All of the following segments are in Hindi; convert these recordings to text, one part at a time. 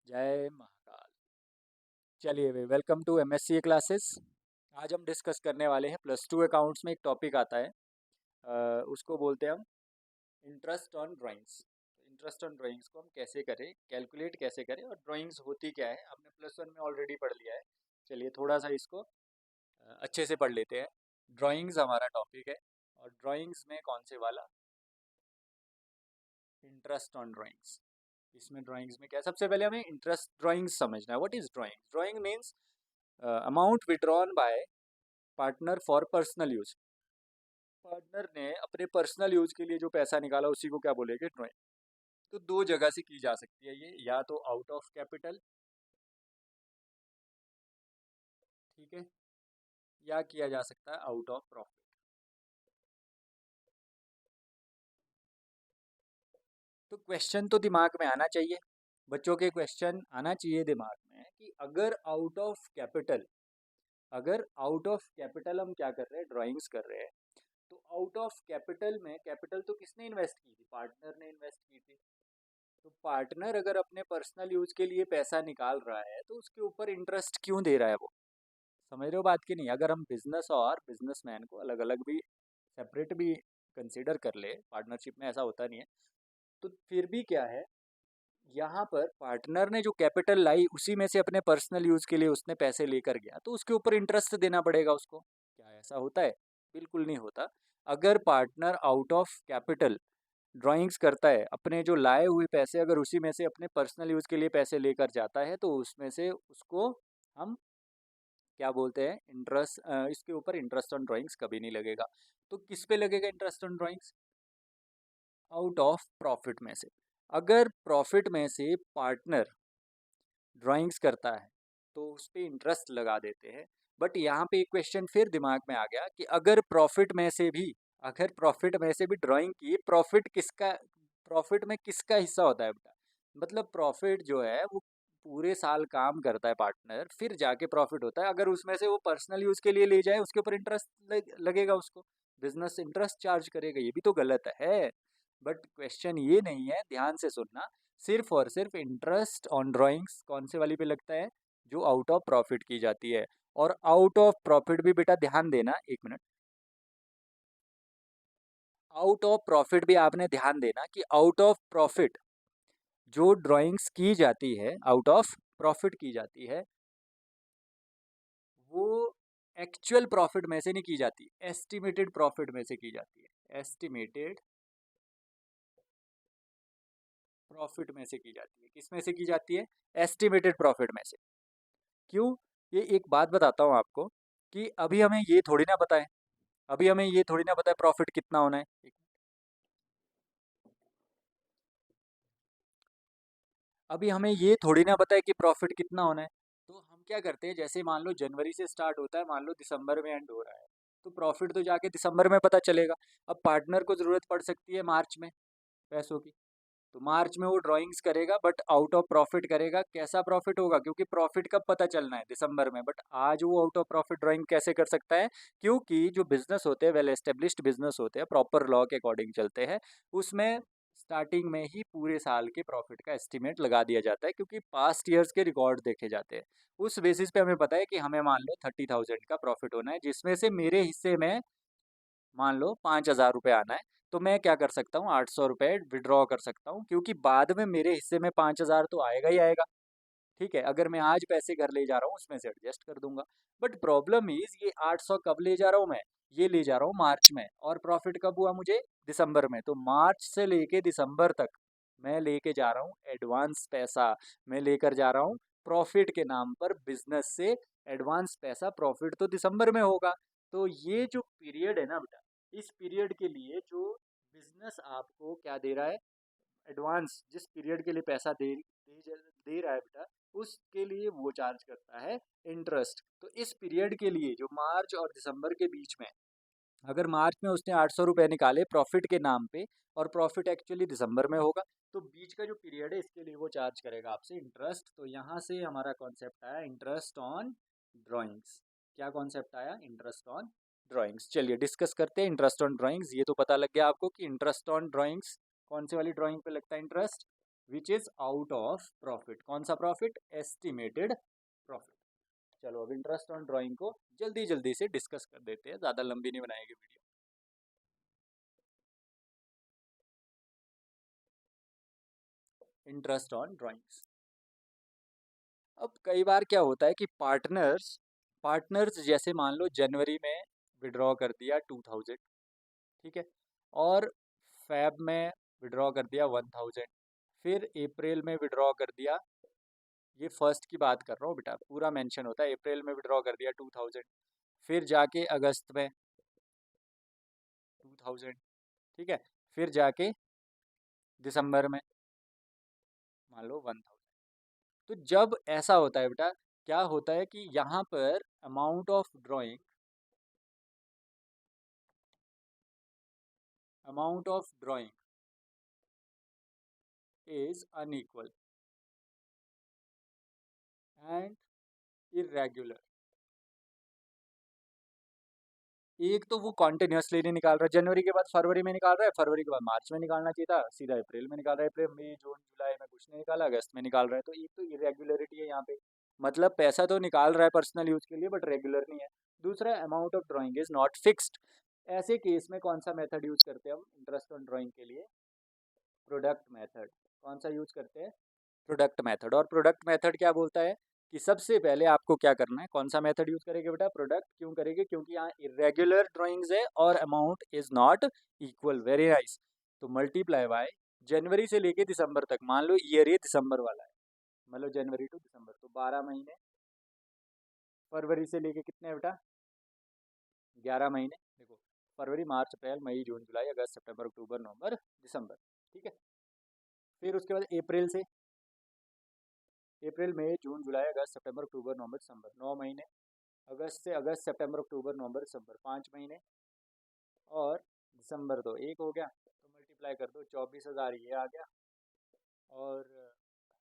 जय महाकाल। चलिए भाई, वेलकम टू एमएससी क्लासेस। आज हम डिस्कस करने वाले हैं +2 अकाउंट्स में एक टॉपिक आता है। उसको बोलते हैं हम interest on drawings. Interest on drawings को हम कैसे करें, कैलकुलेट कैसे करें और ड्राइंग्स होती क्या है, हमने +1 में ऑलरेडी पढ़ लिया है। चलिए थोड़ा सा इसको अच्छे से पढ़ लेते हैं। ड्राइंग्स हमारा टॉपिक है और ड्राइंग्स में कौन से वाला, इंटरेस्ट ऑन ड्राइंग्स। इसमें ड्राइंग्स में क्या है? सबसे पहले हमें इंटरेस्ट ड्राइंग्स समझना है। What is drawing? Drawing means amount withdrawn bye partner for personal use. Partner ने अपने पर्सनल यूज के लिए जो पैसा निकाला उसी को क्या बोलेंगे? ड्राइंग। तो दो जगह से की जा सकती है ये, या तो आउट ऑफ कैपिटल, ठीक है, या किया जा सकता है आउट ऑफ प्रॉफिट। तो क्वेश्चन तो दिमाग में आना चाहिए, बच्चों के क्वेश्चन आना चाहिए दिमाग में कि अगर आउट ऑफ कैपिटल हम क्या कर रहे हैं? ड्राइंग्स कर रहे हैं। तो आउट ऑफ कैपिटल में कैपिटल तो किसने इन्वेस्ट की थी? पार्टनर ने इन्वेस्ट की थी। तो पार्टनर अगर अपने पर्सनल यूज के लिए पैसा निकाल रहा है तो उसके ऊपर इंटरेस्ट क्यों दे रहा है वो? समझ रहे हो बात की नहीं? अगर हम बिजनेस और बिजनेसमैन को अलग अलग भी, सेपरेट भी कंसीडर कर ले, पार्टनरशिप में ऐसा होता नहीं है, तो फिर भी क्या है, यहाँ पर पार्टनर ने जो कैपिटल लाई उसी में से अपने पर्सनल यूज के लिए उसने पैसे लेकर गया, तो उसके ऊपर इंटरेस्ट देना पड़ेगा उसको। क्या ऐसा होता है? बिल्कुल नहीं होता। अगर partner out of capital drawings करता है, अपने जो लाए हुए पैसे अगर उसी में से अपने पर्सनल यूज़ के लिए पैसे लेकर जाता है, तो उसमें से उसको हम क्या बोलते हैं? इंटरेस्ट। इसके ऊपर इंटरेस्ट ऑन ड्राइंग्स कभी नहीं लगेगा। तो किस पे लगेगा interest on drawings? Out of profit में से। अगर प्रॉफिट में से पार्टनर ड्राइंग्स करता है तो उस पे इंटरेस्ट लगा देते हैं। बट यहाँ पे एक क्वेश्चन फिर दिमाग में आ गया कि अगर प्रॉफिट में से भी ड्राइंग की, प्रॉफिट में किसका हिस्सा होता है बेटा? मतलब प्रॉफिट जो है वो पूरे साल काम करता है पार्टनर, फिर जाके प्रॉफिट होता है। अगर उसमें से वो पर्सनल यूज के लिए ले जाए, उसके ऊपर इंटरेस्ट लगेगा उसको, बिजनेस इंटरेस्ट चार्ज करेगा। ये भी तो गलत है। बट क्वेश्चन ये नहीं है, ध्यान से सुनना। सिर्फ और सिर्फ इंटरेस्ट ऑन ड्राइंग्स कौन से वाली पे लगता है? जो आउट ऑफ प्रॉफिट की जाती है। और आउट ऑफ प्रॉफिट भी बेटा ध्यान देना, एक मिनट, आउट ऑफ प्रॉफिट भी आपने ध्यान देना कि आउट ऑफ प्रॉफिट जो ड्राइंग्स की जाती है, आउट ऑफ प्रॉफिट की जाती है, वो एक्चुअल प्रॉफिट में से नहीं की जाती, एस्टिमेटेड प्रॉफिट में से की जाती है। एस्टिमेटेड प्रॉफिट में से की जाती है। किस में से की जाती है? एस्टिमेटेड प्रॉफिट में से। क्यों? ये एक बात बताता हूँ आपको कि अभी हमें ये थोड़ी ना पता है प्रॉफिट कितना होना है। अभी हमें ये थोड़ी ना पता है कि प्रॉफिट कितना होना है। तो हम क्या करते हैं, जैसे मान लो जनवरी से स्टार्ट होता है, मान लो दिसंबर में एंड हो रहा है, तो प्रॉफिट तो जाके दिसंबर में पता चलेगा। अब पार्टनर को ज़रूरत पड़ सकती है मार्च में पैसों की, तो मार्च में वो ड्राइंग्स करेगा बट आउट ऑफ प्रॉफिट करेगा। कैसा प्रॉफिट होगा? क्योंकि प्रॉफिट कब पता चलना है? दिसंबर में। बट आज वो आउट ऑफ प्रॉफिट ड्राइंग कैसे कर सकता है? क्योंकि जो बिजनेस होते हैं, वेल एस्टेब्लिश्ड बिजनेस होते हैं, प्रॉपर लॉ के अकॉर्डिंग चलते हैं, उसमें स्टार्टिंग में ही पूरे साल के प्रॉफिट का एस्टिमेट लगा दिया जाता है, क्योंकि पास्ट ईयर्स के रिकॉर्ड देखे जाते हैं। उस बेसिस पे हमें पता है कि हमें मान लो 30,000 का प्रॉफिट होना है, जिसमें से मेरे हिस्से में मान लो 5,000 रुपये आना है। तो मैं क्या कर सकता हूँ? 800 रुपये विड्रॉ कर सकता हूँ, क्योंकि बाद में मेरे हिस्से में 5,000 तो आएगा ही आएगा। ठीक है, अगर मैं आज पैसे घर ले जा रहा हूँ उसमें से एडजस्ट कर दूंगा। बट प्रॉब्लम इज, ये 800 कब ले जा रहा हूँ मैं? ये ले जा रहा हूँ मार्च में, और प्रॉफिट कब हुआ मुझे? दिसंबर में। तो मार्च से लेके दिसंबर तक मैं लेके जा रहा हूँ एडवांस पैसा। मैं लेकर जा रहा हूँ प्रॉफिट के नाम पर बिजनेस से एडवांस पैसा। प्रॉफिट तो दिसंबर में होगा। तो ये जो पीरियड है ना बेटा, इस पीरियड के लिए जो बिजनेस आपको क्या दे रहा है, एडवांस, जिस पीरियड के लिए पैसा दे रहा है बेटा, उसके लिए वो चार्ज करता है इंटरेस्ट। तो इस पीरियड के लिए जो मार्च और दिसंबर के बीच में, अगर मार्च में उसने 800 रुपये निकाले प्रॉफिट के नाम पे, और प्रॉफिट एक्चुअली दिसंबर में होगा, तो बीच का जो पीरियड है इसके लिए वो चार्ज करेगा आपसे इंटरेस्ट। तो यहाँ से हमारा कॉन्सेप्ट आया इंटरेस्ट ऑन ड्राइंग्स। क्या कॉन्सेप्ट आया? Interest on drawings. चलिए डिस्कस करते हैं इंटरेस्ट ऑन ड्राइंग्स। ये तो पता लग गया आपको कि इंटरेस्ट ऑन ड्राइंग्स कौन सी वाली ड्राइंग पे लगता है interest? Which is out of profit. कौन सा प्रॉफिट? Estimated profit. चलो अब इंटरेस्ट ऑन ड्राइंग को जल्दी जल्दी से डिस्कस कर देते हैं, ज़्यादा लंबी नहीं बनाएगी वीडियो। Interest on drawings. अब कई बार क्या होता है कि पार्टनर्स पार्टनर्स जैसे मान लो जनवरी में विड्रॉ कर दिया 2000, ठीक है, और फेब में विड्रॉ कर दिया 1000, फिर अप्रैल में विड्रॉ कर दिया, ये फर्स्ट की बात कर रहा हूँ बेटा, पूरा मेंशन होता है, अप्रैल में विड्रॉ कर दिया 2000, फिर जाके अगस्त में 2000, ठीक है, फिर जाके दिसंबर में मान लो 1000। तो जब ऐसा होता है बेटा, क्या होता है कि यहाँ पर amount of drawing is unequal and irregular. एक तो वो कॉन्टिन्यूसली नहीं निकाल रहा, जनवरी के बाद फरवरी में निकाल रहा है, फरवरी के बाद मार्च में निकालना चाहिए था, सीधा अप्रैल में निकाल रहा है, अप्रैल मई जून जुलाई में कुछ नहीं निकाला, अगस्त में निकाल रहा है। तो एक तो इरेगुलरिटी है यहाँ पे, मतलब पैसा तो निकाल रहा है पर्सनल यूज के लिए बट रेगुलर नहीं है। दूसरा, amount of drawing is not fixed. ऐसे केस में कौन सा मेथड यूज करते हैं हम इंटरेस्ट ऑन ड्राइंग के लिए? Product method. कौन सा यूज करते हैं? Product method. और प्रोडक्ट मेथड क्या बोलता है कि सबसे पहले आपको क्या करना है, कौन सा मेथड यूज करेंगे बेटा? प्रोडक्ट। क्यों करेंगे? क्योंकि यहाँ इरेगुलर ड्राइंग्स है और amount is not equal. Very nice. तो मल्टीप्लाई बाय जनवरी से लेके दिसंबर तक, मान लो ईयर ये दिसंबर वाला है, मतलब जनवरी टू दिसंबर, तो 12 महीने। फरवरी से लेके कितने है बेटा? 11 महीने। देखो, फरवरी मार्च अप्रैल मई जून जुलाई अगस्त सितंबर अक्टूबर नवंबर दिसंबर, ठीक है। फिर उसके बाद अप्रैल से, अप्रैल मई जून जुलाई अगस्त सितंबर अक्टूबर नवंबर दिसंबर, 9 महीने। अगस्त से अगस्त सितंबर अक्टूबर नवंबर दिसंबर, 5 महीने। और दिसंबर तो एक हो गया, तो मल्टीप्लाई कर दो, 24,000 ये आ गया, और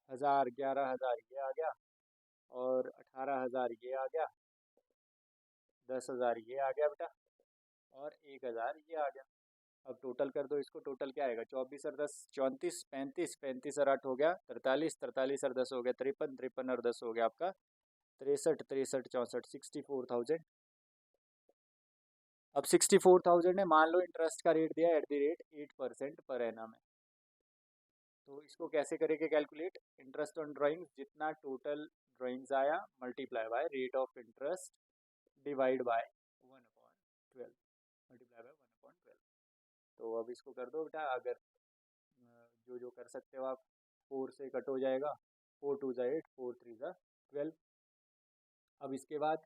11,000 ये आ गया, और 18,000 ये आ गया, 10,000 ये आ गया बेटा, और 1,000 ये आ गया। अब टोटल कर दो इसको, टोटल क्या आएगा? 24 और 10 34, 35, 35 और 8 हो गया 43, 43 और 10 हो गया 53, 53 और 10 हो गया आपका 63, 63 64, 64,000। अब 64,000 है, मान लो इंटरेस्ट का रेट दिया @8% पर एनम है, तो इसको कैसे करेंगे कैलकुलेट? इंटरेस्ट ऑन ड्राइंग, जितना टोटल ड्राइंग्स आया multiply by rate of interest divide by 1/12, multiply by 1/12। तो अब इसको कर दो बेटा, अगर जो जो कर सकते हो आप, 4 से कट हो जाएगा, 4 2 ज़ा 8, 4 3 ज़ा 12। अब इसके बाद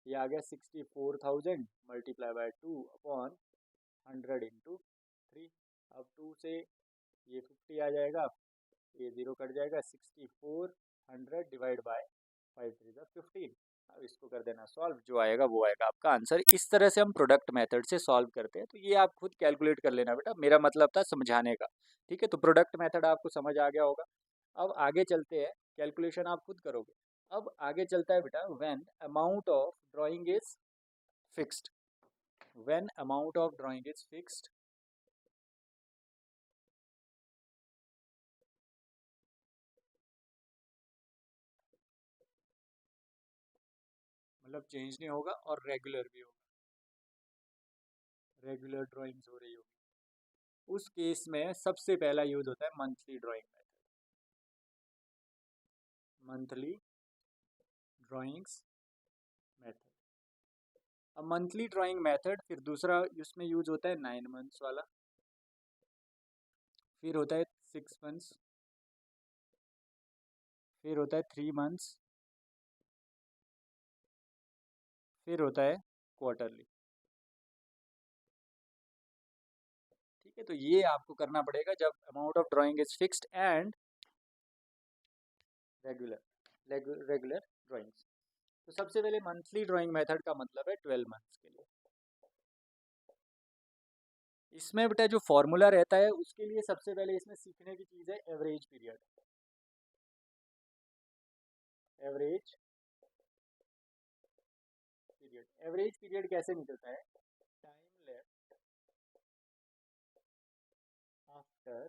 ये आ गया 64,000 मल्टीप्लाई बाय 2/100 × 3। अब 2 से ये 50 आ जाएगा, ये 0 कट जाएगा, 6400 डिवाइड बाय 5 3 ज़ा 15। अब इसको कर देना सॉल्व, जो आएगा वो आएगा आपका आंसर। इस तरह से हम प्रोडक्ट मेथड से सॉल्व करते हैं, तो ये आप खुद कैलकुलेट कर लेना बेटा, मेरा मतलब था समझाने का, ठीक है। तो प्रोडक्ट मेथड आपको समझ आ गया होगा। अब आगे चलते हैं, कैलकुलेशन आप खुद करोगे। अब आगे चलता है बेटा, when amount of drawing is fixed. When amount of drawing is fixed, मतलब चेंज नहीं होगा और रेगुलर भी होगा, रेगुलर ड्राइंग्स हो रही होगी, उस केस में सबसे पहला यूज होता है monthly drawing method. Monthly drawings method. अब मंथली ड्राइंग मेथड, फिर दूसरा उसमें यूज होता है 9 मंथ्स वाला, फिर होता है 6 मंथ्स, फिर होता है 3 मंथ्स, फिर होता है क्वार्टरली, ठीक है। तो ये आपको करना पड़ेगा जब amount of drawing is fixed and regular regular drawings. तो सबसे पहले मंथली ड्राइंग मेथड का मतलब है 12 मंथ्स के लिए। इसमें बेटा जो फॉर्मूला रहता है उसके लिए सबसे पहले इसमें सीखने की चीज़ है average period. Average period, average period कैसे निकलता है? Time left after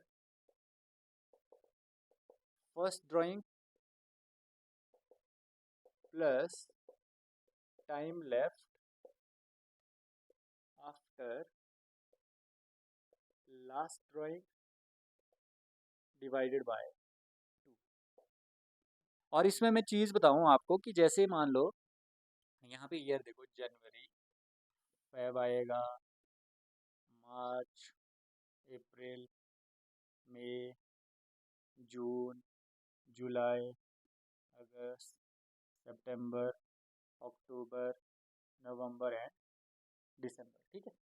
first drawing plus time left after last drawing divided by 2। और इसमें मैं चीज़ बताऊं आपको कि जैसे मान लो यहाँ पे ईयर देखो, जनवरी, फेब आएगा, मार्च, अप्रैल, मई, जून, जुलाई, अगस्त, सितंबर, अक्टूबर, नवंबर एंड दिसंबर। ठीक है,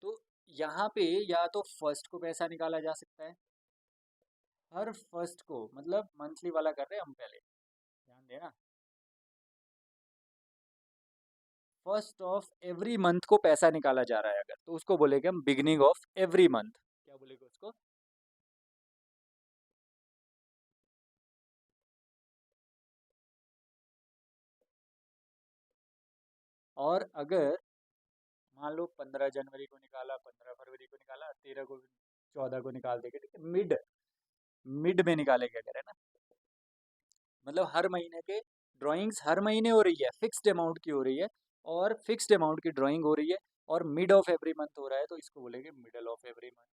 तो यहाँ पे या तो फर्स्ट को पैसा निकाला जा सकता है, हर फर्स्ट को, मतलब मंथली वाला कर रहे हैं हम पहले, ध्यान देना, फर्स्ट ऑफ एवरी मंथ को पैसा निकाला जा रहा है अगर, तो उसको बोलेंगे हम बिगनिंग ऑफ एवरी मंथ। क्या बोलेंगे उसको? और अगर मान लो 15 जनवरी को निकाला, 15 फरवरी को निकाला, 13 को, 14 को निकाल देंगे, ठीक है, मिड मिड में निकालेंगे अगर, है ना, मतलब हर महीने के ड्राइंग्स हर महीने हो रही है, फिक्स्ड अमाउंट की हो रही है, और फिक्स्ड अमाउंट की ड्राइंग हो रही है, और मिड ऑफ एवरी मंथ हो रहा है, तो इसको बोलेंगे मिडल ऑफ एवरी मंथ।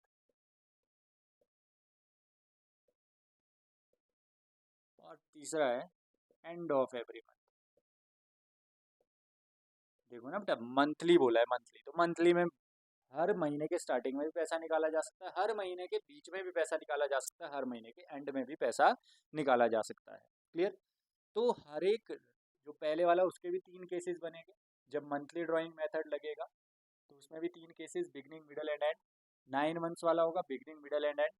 और तीसरा है एंड ऑफ एवरी मंथ। देखो ना बेटा, मंथली बोला है, मंथली, तो मंथली में हर महीने के स्टार्टिंग में भी पैसा निकाला जा सकता है, हर महीने के बीच में भी पैसा निकाला जा सकता है, हर महीने के एंड में भी पैसा निकाला जा सकता है। क्लियर? तो हर एक, जो पहले वाला उसके भी 3 केसेस बनेंगे, जब मंथली ड्राइंग मेथड लगेगा तो उसमें भी 3 cases, beginning, middle and and. 9 months वाला होगा beginning, middle and and.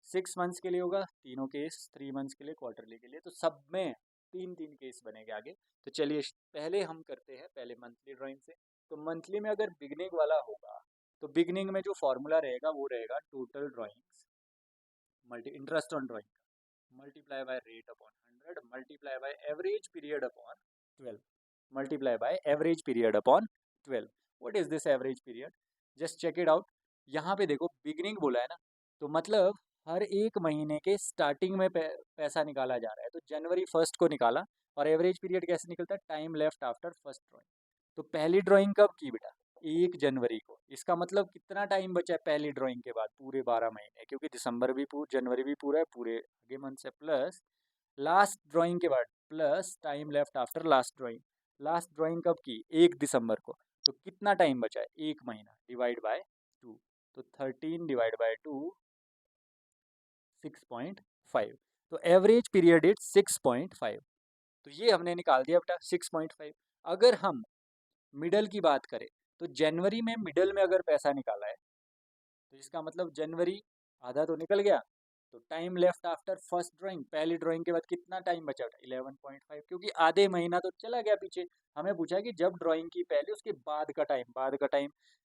6 months के लिए होगा तीनों केस, 3 मंथ्स के लिए, क्वार्टरली के लिए, तो सब में तीन तीन केस बनेंगे आगे। तो चलिए पहले हम करते हैं पहले मंथली ड्राइंग से। तो मंथली में अगर बिगनिंग वाला होगा तो बिगनिंग में जो फॉर्मूला रहेगा वो रहेगा total drawings multi interest on drawing multiply by rate upon 100 multiply by average period upon 12 multiply by average period upon 12। What is this average period? Just check it out. यहाँ पे देखो बिगनिंग बोला है ना, तो मतलब हर एक महीने के स्टार्टिंग में पैसा निकाला जा रहा है, तो जनवरी फर्स्ट को निकाला। और एवरेज पीरियड कैसे निकलता है? Time left after first drawing. तो पहली ड्राइंग कब की बेटा? 1 जनवरी को। इसका मतलब कितना टाइम बचा है पहली ड्राइंग के बाद? पूरे 12 महीने, क्योंकि दिसंबर भी पूरा, जनवरी भी पूरा है, पूरे आगे मंथ से, प्लस लास्ट ड्राइंग के बाद, plus time left after last drawing. Last drawing कब की? 1 दिसंबर को। तो कितना टाइम बचा है? 1 महीना, डिवाइड बाय 2। तो 13 डिवाइड बाय 2, 6.5। तो एवरेज पीरियड इज 6.5। तो ये हमने निकाल दिया बेटा 6.5। अगर हम मिडल की बात करें, तो जनवरी में मिडल में अगर पैसा निकाला है, तो इसका मतलब जनवरी आधा तो निकल गया। तो time left after first drawing, पहली ड्राइंग के बाद कितना टाइम बचा? 11.5, क्योंकि आधे महीना तो चला गया पीछे। हमें पूछा है कि जब ड्राइंग की पहले, उसके बाद का टाइम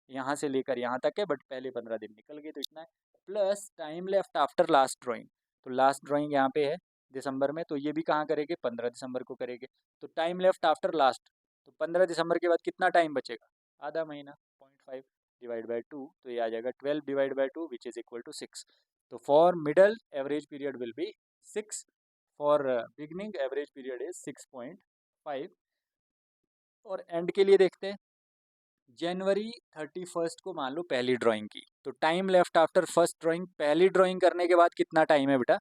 यहाँ से लेकर यहाँ तक है, बट पहले 15 दिन निकल गए, तो इतना है। Plus time left after last drawing, तो लास्ट ड्राइंग यहाँ पे है दिसंबर में, तो ये भी कहाँ करेंगे? 15 दिसंबर को करेंगे। तो टाइम लेफ्ट आफ्टर लास्ट, तो 15 दिसंबर के बाद कितना टाइम बचेगा? आधा महीना, 0.5 डिवाइड बाय 2, तो ये आ जाएगा 12 divide by 2 which is equal to 6। तो for middle average period will be 6, for beginning average period is 6.5। और एंड के लिए देखते हैं, जनवरी 31 को मान लो पहली ड्राइंग की, तो time left after first drawing, पहली ड्राइंग करने के बाद कितना टाइम है बेटा?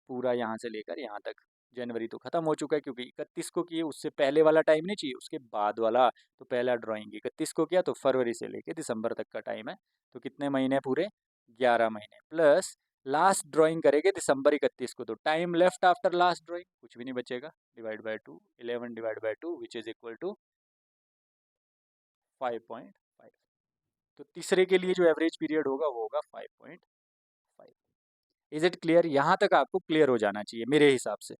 पूरा यहाँ से लेकर यहाँ तक। जनवरी तो खत्म हो चुका है, क्योंकि 31 को किए, उससे पहले वाला टाइम नहीं चाहिए, उसके बाद वाला। तो पहला ड्राइंग 31 को किया, तो फरवरी से लेके दिसंबर तक का टाइम है। तो कितने महीने पूरे? 11 महीने। प्लस लास्ट ड्राइंग करेंगे दिसंबर 31 को, तो time left after last drawing कुछ भी नहीं बचेगा, divide by 2, 11 divide by 2 which is equal to 5.5। तो तीसरे के लिए जो एवरेज पीरियड होगा वो होगा 5.5। Is it clear? यहाँ तक आपको क्लियर हो जाना चाहिए मेरे हिसाब से।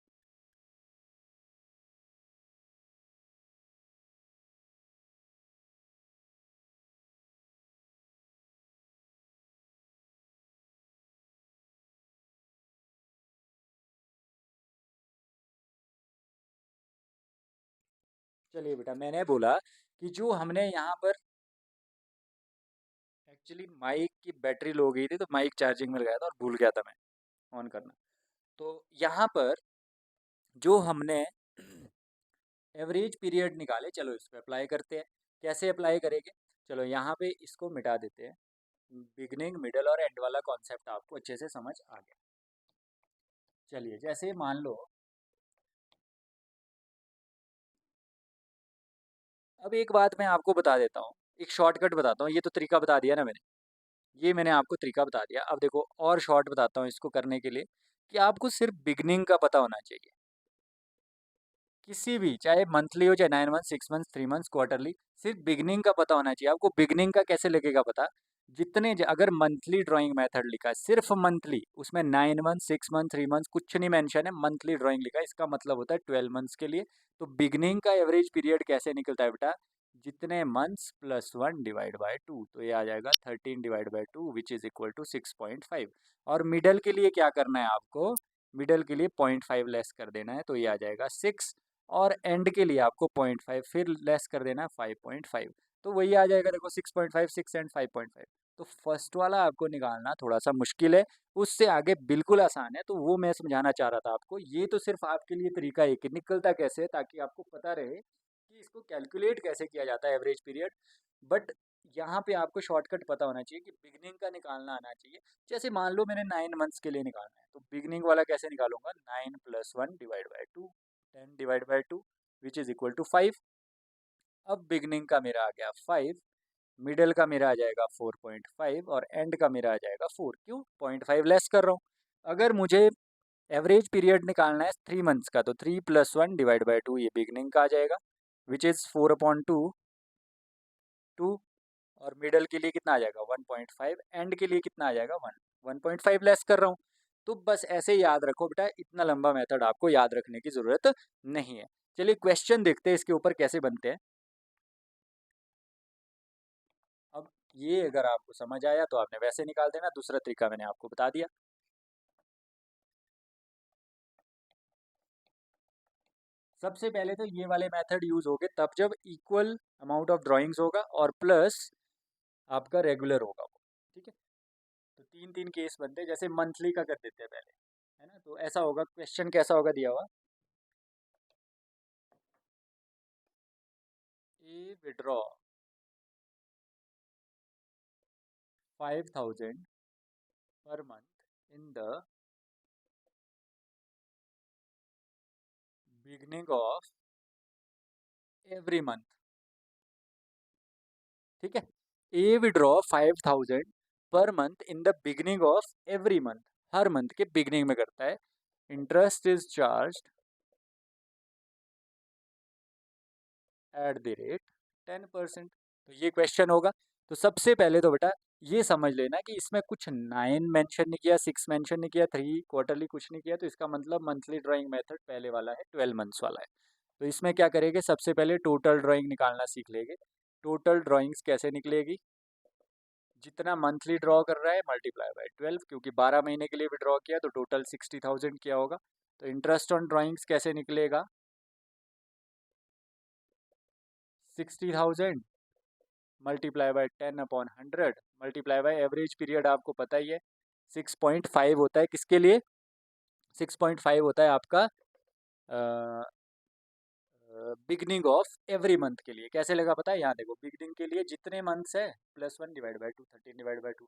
चलिए बेटा, मैंने बोला कि जो हमने यहाँ पर एक्चुअली माइक की बैटरी लो गई थी, तो माइक चार्जिंग में लगाया था और भूल गया था मैं ऑन करना। तो यहाँ पर जो हमने एवरेज पीरियड निकाले, चलो इस पे अप्लाई करते हैं। कैसे अप्लाई करेंगे? चलो यहाँ पे इसको मिटा देते हैं। बिगनिंग, मिडल और एंड वाला कॉन्सेप्ट आपको अच्छे से समझ आ गया। चलिए, जैसे मान लो, अब एक बात मैं आपको बता देता हूँ, एक शॉर्टकट बताता हूँ। ये तो तरीका बता दिया ना मैंने, ये मैंने आपको तरीका बता दिया। अब देखो और शॉर्ट बताता हूँ इसको करने के लिए, कि आपको सिर्फ बिगनिंग का पता होना चाहिए। किसी भी, चाहे मंथली हो, चाहे 9 मंथ, 6 मंथ, 3 मंथ, क्वार्टरली, सिर्फ बिगनिंग का पता होना चाहिए आपको। बिगनिंग का कैसे लगेगा पता? अगर मंथली ड्राइंग मेथड लिखा है, सिर्फ मंथली, उसमें 9 मंथ, 6 मंथ, 3 मंथ कुछ नहीं मेंशन है, मंथली ड्राइंग लिखा है, इसका मतलब होता है 12 मंथ्स के लिए। तो बिगनिंग का एवरेज पीरियड कैसे निकलता है बेटा? जितने मंथ्स प्लस 1/2, तो ये आ जाएगा 13/2, विच इज इक्वल टू 6.5। और मिडल के लिए क्या करना है आपको? मिडल के लिए 0.5 लेस कर देना है, तो ये आ जाएगा 6। और एंड के लिए आपको 0.5 फिर लेस कर देना है, 5.5। तो वही आ जाएगा, देखो 6.5, 6 एंड 5.5। तो फर्स्ट वाला आपको निकालना थोड़ा सा मुश्किल है, उससे आगे बिल्कुल आसान है। तो वो मैं समझाना चाह रहा था आपको। ये तो सिर्फ आपके लिए तरीका है कि निकलता कैसे है, ताकि आपको पता रहे कि इसको कैलकुलेट कैसे किया जाता है एवरेज पीरियड। बट यहाँ पे आपको शॉर्टकट पता होना चाहिए कि बिगनिंग का निकालना आना चाहिए। जैसे मान लो मैंने 9 मंथ्स के लिए निकालना है, तो बिगनिंग वाला कैसे निकालूंगा? 9 + 1/2, 10/2, विच इज इक्वल टू 5। अब बिगनिंग का मेरा आ गया 5, मिडल का मेरा आ जाएगा 4.5 और एंड का मेरा आ जाएगा 4। क्यों? 0.5 लेस कर रहा हूँ। अगर मुझे एवरेज पीरियड निकालना है 3 मंथ्स का, तो 3 + 1/2 ये बिगनिंग का आ जाएगा, विच इज़ 4/2, 2। और मिडल के लिए कितना आ जाएगा? 1.5। एंड के लिए कितना आ जाएगा? 1.5 लेस कर रहा हूँ। तो बस ऐसे ही याद रखो बेटा, इतना लंबा मेथड आपको याद रखने की ज़रूरत नहीं है। चलिए क्वेश्चन देखते हैं इसके ऊपर कैसे बनते हैं। अब ये अगर आपको समझ आया तो आपने वैसे निकाल देना, दूसरा तरीका मैंने आपको बता दिया। सबसे पहले तो ये वाले मेथड यूज होंगे तब जब इक्वल अमाउंट ऑफ ड्राइंग्स होगा और प्लस आपका रेगुलर होगा वो। ठीक है, तो तीन तीन केस बनते हैं। जैसे मंथली का कर देते हैं पहले, है ना? तो ऐसा होगा, क्वेश्चन कैसा होगा दिया हुआ, ए withdraw 5,000 per month in the beginning of every month. ठीक है, A withdraw 5,000 per month in the beginning of every month, हर मंथ के बिगनिंग में करता है। Interest is charge @ 10%। तो ये क्वेश्चन होगा। तो सबसे पहले तो बेटा ये समझ लेना कि इसमें कुछ 9 मेंशन नहीं किया, 6 मेंशन नहीं किया, 3 क्वार्टरली कुछ नहीं किया, तो इसका मतलब मंथली ड्राइंग मेथड पहले वाला है, 12 मंथ्स वाला है। तो इसमें क्या करेंगे? सबसे पहले टोटल ड्राइंग निकालना सीख लेंगे। टोटल ड्राइंग्स कैसे निकलेगी? जितना मंथली ड्रॉ कर रहा है मल्टीप्लाई बाय 12, क्योंकि 12 महीने के लिए भी ड्रॉ किया तो टोटल 60,000 किया होगा। तो इंटरेस्ट ऑन ड्राइंग्स कैसे निकलेगा? 60,000 multiply by 10/100 multiply by average period, आपको पता ही है 6.5 होता है। किसके लिए? 6.5 होता है आपका बिगनिंग ऑफ एवरी मंथ के लिए। कैसे लगा पता है? यहाँ देखो, बिगनिंग के लिए जितने मंथ्स है +1/2, 13/2।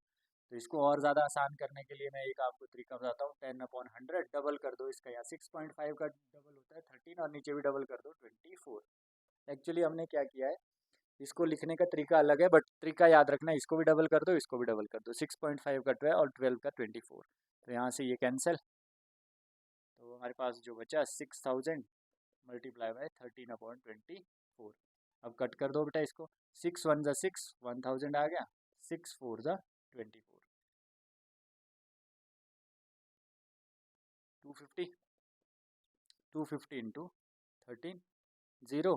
तो इसको और ज़्यादा आसान करने के लिए मैं एक आपको तरीका बताता हूँ। 10/100 डबल कर दो इसका, या 6.5 का डबल होता है 13, और नीचे भी डबल कर दो 24। एक्चुअली हमने क्या किया है, इसको लिखने का तरीका अलग है, बट तरीका याद रखना, इसको भी डबल कर दो, इसको भी डबल कर दो। 6.5 का 12 और 12 का 24। तो यहाँ से ये कैंसिल, तो हमारे पास जो बचा 6,000 मल्टीप्लाई बाय 13/24। अब कट कर दो बेटा इसको। 6 × 1 = 6, 1,000 आ गया। 6 × 4 = 24, 250। 250 इंटू 13, 0,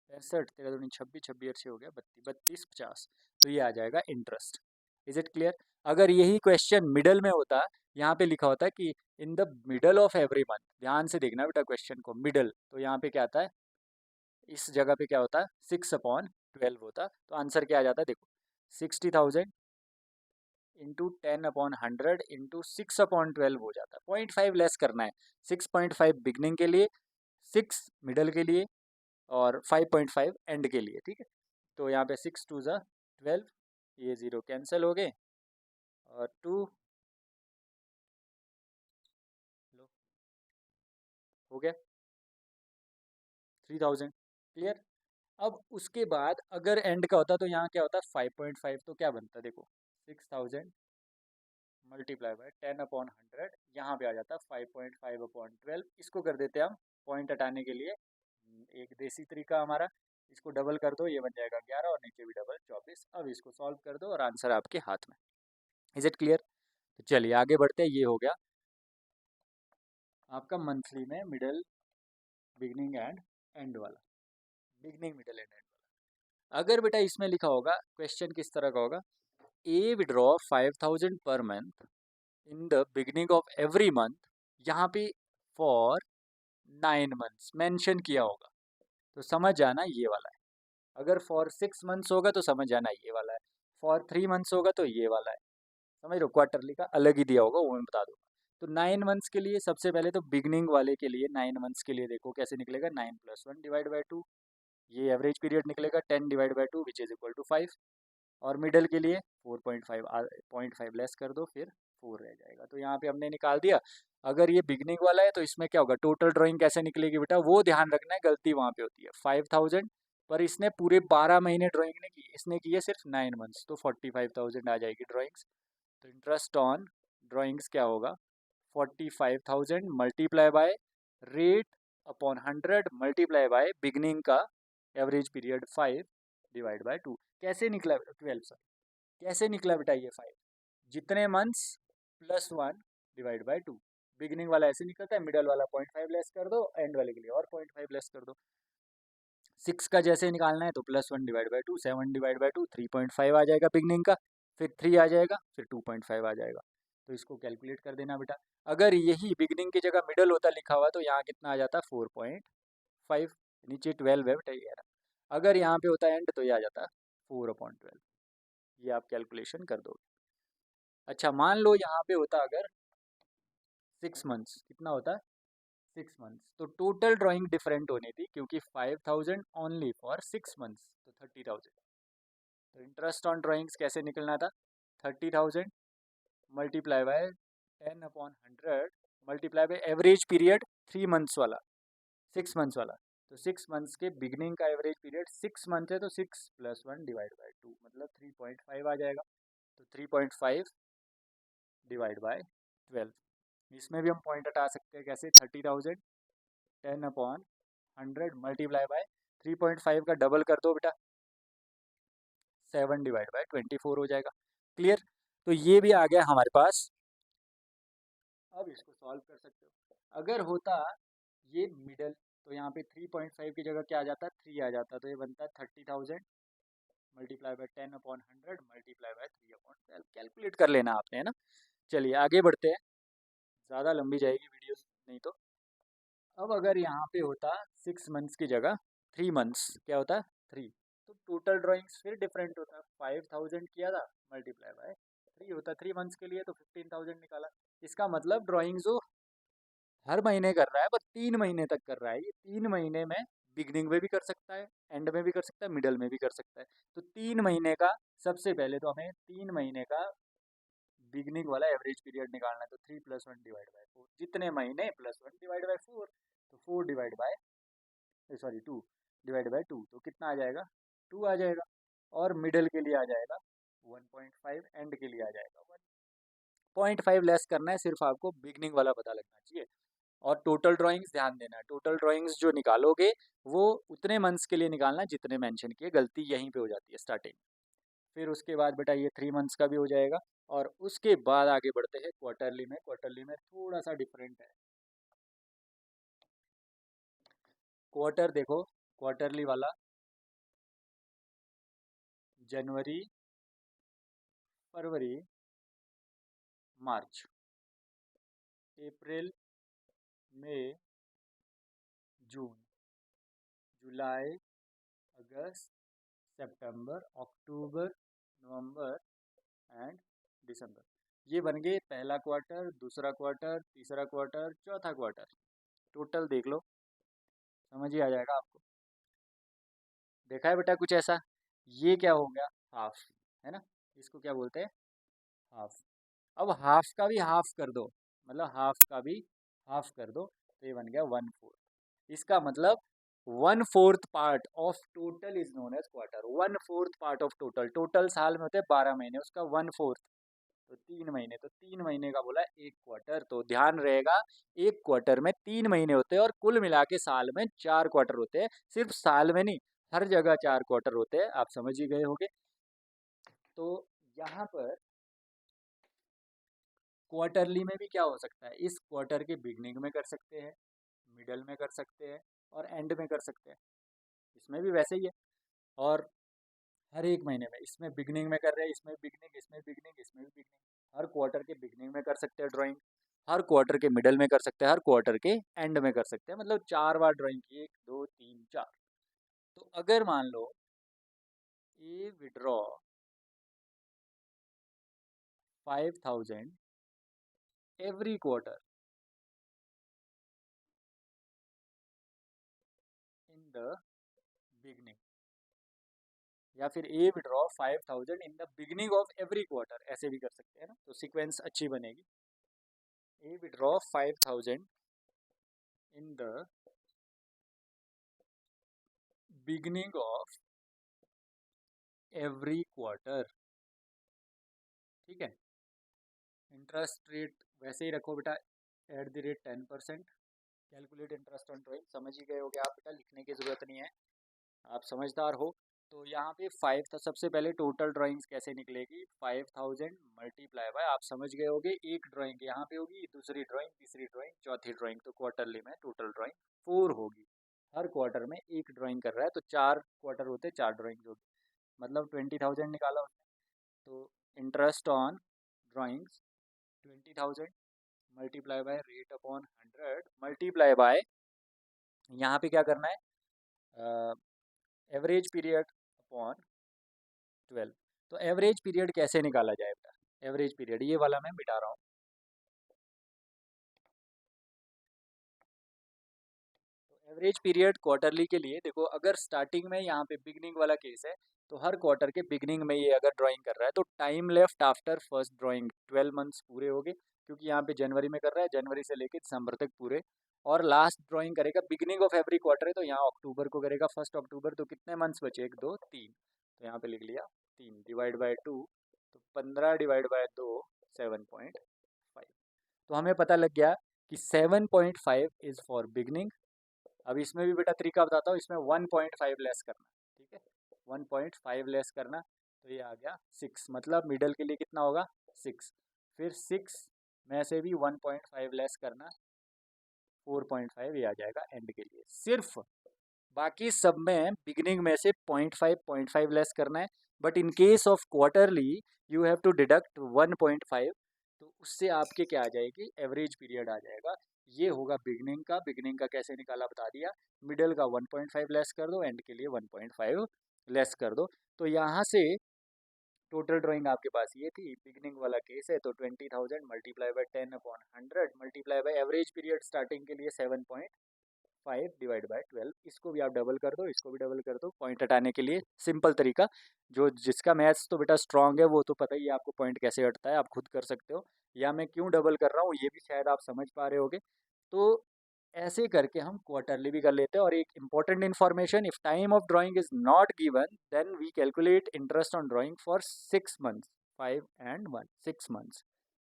65, 13 दूनी 26, 26 अच्छे हो गया 32, 32, 50। तो ये आ जाएगा इंटरेस्ट। Is it clear? अगर यही क्वेश्चन मिडल में होता, यहाँ पे लिखा होता है कि in the middle of every month, ध्यान से देखना बेटा क्वेश्चन को, मिडल, तो यहाँ पे क्या आता है? इस जगह पे क्या होता है? 6/12 होता। तो आंसर क्या आ जाता है? देखो, 60,000 इंटू 10/100 इंटू 6/12 हो जाता है। 0.5 लेस करना है। 6.5 बिगनिंग के लिए, 6 मिडल के लिए और 5.5 एंड के लिए, ठीक है। तो यहाँ पे 6 2 ज़ा 12, ये 0 कैंसिल हो गए और 2 हो गया 3000। क्लियर। अब उसके बाद अगर एंड का होता तो यहाँ क्या होता, 5.5, तो क्या बनता देखो, 6000 मल्टीप्लाई बाय 10/100, यहाँ पे आ जाता 5.5/12। इसको कर देते हम पॉइंट हटाने के लिए एक देसी तरीका हमारा, इसको डबल कर दो, ये बन जाएगा 11 और नीचे भी डबल 24। अब इसको सॉल्व कर दो और आंसर आपके हाथ में। Is it clear? तो चलिए आगे बढ़ते हैं। ये हो गया आपका मंथली में मिडल, बिगनिंग एंड एंड वाला, बिगनिंग मिडल एंड एंड वाला। अगर बेटा इसमें लिखा होगा, क्वेश्चन किस तरह का होगा, ए विड्रॉ 5000 पर month in the beginning of every month, यहाँ पे फॉर 9 मंथ्स मेंशन किया होगा, तो समझ जाना ये वाला है। अगर फॉर 6 मंथ्स होगा तो समझ जाना ये वाला है, फॉर 3 मंथ्स होगा तो ये वाला है। समझ लो, क्वार्टरली का अलग ही दिया होगा, वो मैं बता दूंगा। तो 9 मंथ्स के लिए सबसे पहले तो बिगनिंग वाले के लिए 9 मंथ्स के लिए देखो कैसे निकलेगा, 9 + 1 डिवाइड बाई 2, ये एवरेज पीरियड निकलेगा 10 divide by 2 which is equal to 5। और मिडल के लिए 4.5, 0.5 लेस कर दो, फिर 4 रह जाएगा। तो यहाँ पे हमने निकाल दिया। अगर ये बिगनिंग वाला है तो इसमें क्या होगा, टोटल ड्राइंग कैसे निकलेगी बेटा, वो ध्यान रखना है, गलती वहाँ पे होती है। 5000 पर इसने पूरे 12 महीने ड्राइंग ने की, इसने की है सिर्फ 9 मंथ्स, तो 45,000 आ जाएगी ड्राइंग्स। तो इंटरेस्ट ऑन ड्राइंग्स क्या होगा, 45,000 multiply by rate upon 100 multiply bye beginning का एवरेज पीरियड 5 डिवाइड बाय 2। कैसे निकला, 12 सॉरी, कैसे निकला बेटा ये 5, जितने months plus 1 divide by 2। Beginning वाला ऐसे निकलता है, मिडल वाला 0.5 लेस कर दो, एंड वाले के लिए और 0.5 लेस कर दो। 6 का जैसे निकालना है तो +1 डिवाइड बाई 2, 7 डिवाइड बाई 2, 3.5 आ जाएगा बिगनिंग का, फिर 3 आ जाएगा, फिर 2.5 आ जाएगा। तो इसको कैलकुलेट कर देना बेटा। अगर यही बिगनिंग की जगह मिडल होता लिखा हुआ तो यहाँ कितना आ जाता, 4.5, नीचे 12 है बेटा ये रहा। अगर यहाँ पे होता एंड तो ये आ जाता 4/12। ये आप कैलकुलेशन कर दोगे। अच्छा मान लो यहाँ पे होता अगर 6 मंथ्स, कितना होता है 6 मंथ्स, तो टोटल ड्राइंग डिफरेंट होनी थी, क्योंकि 5000 ओनली फॉर 6 मंथ्स, तो 30,000। तो इंटरेस्ट ऑन ड्राइंग्स कैसे निकलना था, 30,000 multiply by 10/100 multiply by average period 3 months वाला, 6 मंथ्स वाला। तो 6 मंथ्स के बिगनिंग का एवरेज पीरियड 6 मंथ है, तो 6 + 1 डिवाइड बाई 2 मतलब 3.5 आ जाएगा। तो 3.5 डिवाइड बाय 12। इसमें भी हम पॉइंट हटा सकते हैं, कैसे, 30,000 10/100 मल्टीप्लाई बाय 3.5 का डबल कर दो बेटा, 7 डिवाइड बाय 24 हो जाएगा। क्लियर। तो ये भी आ गया हमारे पास। अब इसको सॉल्व कर सकते हो। अगर होता ये मिडल, तो यहाँ पे 3.5 की जगह क्या आ जाता, 3 आ जाता, तो ये बनता है 30,000 multiply by 10/100 multiply by 3/12। Calculate कर लेना आपने, है ना। चलिए आगे बढ़ते हैं, ज़्यादा लंबी जाएगी वीडियो नहीं तो। अब अगर यहाँ पे होता 6 मंथ्स की जगह 3 मंथ्स, क्या होता 3, तो टोटल ड्राइंग्स फिर डिफरेंट होता। 5000 किया था मल्टीप्लाई बाय 3 होता 3 मंथ्स के लिए, तो 15,000 निकाला। इसका मतलब ड्राइंग्स जो हर महीने कर रहा है, बस 3 महीने तक कर रहा है, ये 3 महीने में बिगनिंग में भी कर सकता है, एंड में भी कर सकता है, मिडल में भी कर सकता है। तो 3 महीने का, सबसे पहले तो हमें 3 महीने का बिगनिंग वाला एवरेज पीरियड निकालना है। तो 3 + 1 डिवाइड बाय 4, जितने महीने +1 डिवाइड बाय 4, तो 4 divide by, sorry 2 divide by 2, तो कितना आ जाएगा, 2 आ जाएगा। और मिडल के लिए आ जाएगा 1.5, एंड के लिए आ जाएगा 1.5 लेस करना है, सिर्फ आपको बिगनिंग वाला पता लगना चाहिए। और टोटल ड्राइंग्स ध्यान देना है, टोटल ड्राइंग्स जो निकालोगे वो उतने मंथ्स के लिए निकालना जितने मेंशन किए, गलती यहीं पे हो जाती है स्टार्टिंग। फिर उसके बाद बेटा ये 3 मंथ्स का भी हो जाएगा। और उसके बाद आगे बढ़ते हैं क्वार्टरली में। क्वार्टरली में थोड़ा सा डिफरेंट है। क्वार्टर देखो, क्वार्टरली वाला जनवरी, फरवरी, मार्च, अप्रैल, मई, जून, जुलाई, अगस्त, सितंबर, अक्टूबर, नवंबर एंड दिसंबर। ये बन गए पहला क्वार्टर, दूसरा क्वार्टर, तीसरा क्वार्टर, चौथा क्वार्टर। टोटल देख लो, समझ ही आ जाएगा आपको। देखा है बेटा कुछ ऐसा? ये क्या हो गया? हाफ, है ना? इसको क्या बोलते हैं? हाफ। अब हाफ का भी हाफ कर दो, मतलब हाफ का भी हाफ कर दो, तो ये बन गया 1/4। इसका मतलब 1/4 part of total is known as quarter. 1/4 part of total, total साल में होते हैं 12 महीने, उसका 1/4 तो 3 महीने, तो 3 महीने का बोला एक क्वार्टर। तो ध्यान रहेगा, एक क्वार्टर में 3 महीने होते हैं और कुल मिला के साल में 4 क्वार्टर होते हैं। सिर्फ साल में नहीं, हर जगह 4 क्वार्टर होते हैं, आप समझ ही गए होंगे। तो यहाँ पर क्वार्टरली में भी क्या हो सकता है, इस क्वार्टर के बिगनिंग में कर सकते हैं, मिडल में कर सकते हैं और एंड में कर सकते हैं। इसमें भी वैसे ही है। और हर एक महीने में इसमें बिगनिंग में कर रहे हैं, इसमें बिगनिंग, इसमें बिगनिंग, इसमें भी बिगनिंग। हर क्वार्टर के बिगनिंग में कर सकते हैं ड्राइंग, हर क्वार्टर के मिडल में कर सकते हैं, हर क्वार्टर के एंड में कर सकते हैं। मतलब 4 बार ड्राइंग की, 1 2 3 4। तो अगर मान लो A withdraw 5,000 every quarter in the beginning, या फिर A withdraw 5,000 in the beginning of every quarter, ऐसे भी कर सकते हैं ना, तो सीक्वेंस अच्छी बनेगी। A withdraw 5,000 in the beginning of every quarter, ठीक है। इंटरेस्ट रेट वैसे ही रखो बेटा, @10%। कैलकुलेट इंटरेस्ट ऑन ड्राइंग समझ ही गए होगे आप बेटा, लिखने की ज़रूरत नहीं है, आप समझदार हो। तो यहाँ पे 5 था, सबसे पहले टोटल ड्राइंग्स कैसे निकलेगी, 5,000 मल्टीप्लाई बाय, आप समझ गए होगे, एक ड्राइंग यहाँ पे होगी, दूसरी ड्राइंग, तीसरी ड्राइंग, चौथी ड्राइंग, तो क्वार्टरली में टोटल ड्राइंग 4 होगी। हर क्वार्टर में एक ड्राइंग कर रहा है, तो 4 क्वार्टर होते, 4 ड्राइंग होगी, मतलब 20,000 निकाला उसने। तो interest on drawings 20,000 multiply by rate upon 100 multiply bye, यहाँ पे क्या करना है, एवरेज पीरियड अपॉन 12। तो एवरेज पीरियड कैसे निकाला जाए बेटा? एवरेज पीरियड ये वाला मैं मिटा रहा हूँ। तो एवरेज पीरियड क्वार्टरली के लिए देखो, अगर स्टार्टिंग में यहाँ पे बिगनिंग वाला केस है, तो हर क्वार्टर के बिगनिंग में ये अगर ड्राइंग कर रहा है, तो time left after first drawing 12 months पूरे हो गए, क्योंकि यहाँ पे जनवरी में कर रहा है, जनवरी से लेके दिसंबर तक पूरे। और लास्ट ड्राइंग करेगा बिगनिंग ऑफ एवरी क्वार्टर है, तो यहाँ अक्टूबर को करेगा, 1 अक्टूबर, तो कितने मंथ्स बचे, 1 2 3, तो यहाँ पे लिख लिया 3 डिवाइड बाय 2, तो 15 डिवाइड बाय 2 7.5। तो हमें पता लग गया कि 7.5 इज़ फॉर बिगनिंग। अब इसमें भी बेटा तरीका बताता हूँ, इसमें 1.5 लेस करना, ठीक है, 1.5 लेस करना, तो ये आ गया 6, मतलब मिडल के लिए कितना होगा 6। फिर 6 में से भी 1.5 लेस करना, 4.5, ये आ जाएगा एंड के लिए। सिर्फ बाकी सब में बिगिनिंग में से 0.5 लेस करना है, but in case of quarterly you have to deduct 1.5, तो उससे आपके क्या आ जाएगी, एवरेज पीरियड आ जाएगा। ये होगा बिगिनिंग का कैसे निकाला बता दिया, मिडल का 1.5 लेस कर दो, एंड के लिए 1.5 लेस कर दो। तो यहाँ से टोटल ड्राइंग आपके पास ये थी, बिगिनिंग वाला केस है, तो 20,000 multiply by 10 upon 100 multiply by average period starting के लिए 7.5 डिवाइड बाय 12। इसको भी आप डबल कर दो, इसको भी डबल कर दो, पॉइंट हटाने के लिए सिंपल तरीका। जो जिसका मैथ्स तो बेटा स्ट्रांग है वो तो पता ही है आपको पॉइंट कैसे हटता है, आप खुद कर सकते हो, या मैं क्यों डबल कर रहा हूँ ये भी शायद आप समझ पा रहे होगे। तो ऐसे करके हम क्वार्टरली भी कर लेते हैं। और एक important information, if time of drawing is not given then we calculate interest on drawing for 6 months, 5 and 1, 6 months,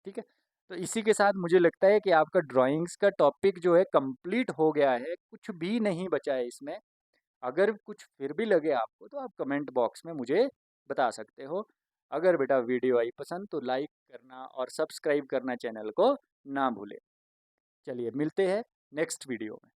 ठीक है। तो इसी के साथ मुझे लगता है कि आपका ड्राइंग्स का टॉपिक जो है कंप्लीट हो गया है, कुछ भी नहीं बचा है इसमें। अगर कुछ फिर भी लगे आपको तो आप कमेंट बॉक्स में मुझे बता सकते हो। अगर बेटा वीडियो आई पसंद तो लाइक करना और सब्सक्राइब करना चैनल को ना भूलें। चलिए मिलते हैं नेक्स्ट वीडियो में।